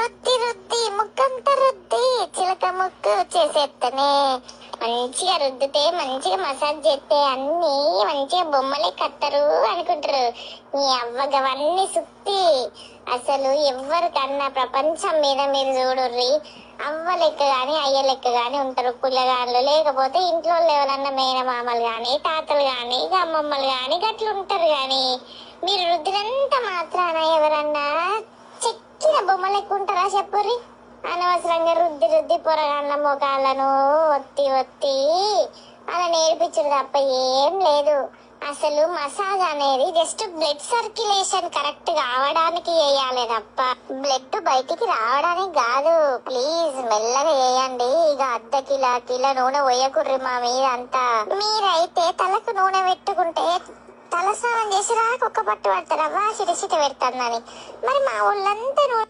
రుద్ది రుద్ది ముక్కంత రుద్ది చిలక ముక్కు చేసేస్తనే మంచిగా రుద్దితే మంచిగా మసాజ్ చేస్తే అన్ని మంచిగా బొమ్మలే కట్టరు అనుకుంటారు. నీ అవ్వగవన్నీ సుత్తి అసలు ఎవరికన్నా ప్రపంచం మీద మీరు చూడుర్రి అవ్వ లెక్క గాని అయ్య లెక్క గాని ఉంటారు పిల్లగాళ్ళు. లేకపోతే ఇంట్లో ఎవరన్నా మేనమామలు గాని తాతలు గాని అమ్మమ్మలు గాని గట్లు ఉంటారు. గాని మీరు రుద్దినంత మాత్రాన ఎవరన్నా చెక్కిన బొమ్మ లెక్క ఉంటారా చెప్పుర్రి? అనవసరంగా రుద్ది రుద్ది పొరగాళ్ళ ముఖాలను ఒత్తి ఒత్తి అలా నేర్పించడు తప్ప ఏం లేదు. అసలు మసాజ్ అనేది జస్ట్ బ్లడ్ సర్క్యులేషన్ కరెక్ట్ కావడానికి వేయాలి తప్ప బ్లడ్ బయటికి రావడానికి కాదు. ప్లీజ్ మెల్లగా వేయండి. ఇక కిలో నూనె పోయకుర్రి మా మీద అంతా. మీరైతే తలకు నూనె పెట్టుకుంటే తలస్నానం చేసి రాక ఒక్క పట్టు పడతారవ్వా చిట చిట పెడతానని. మరి మా ఊళ్ళంతా నూనె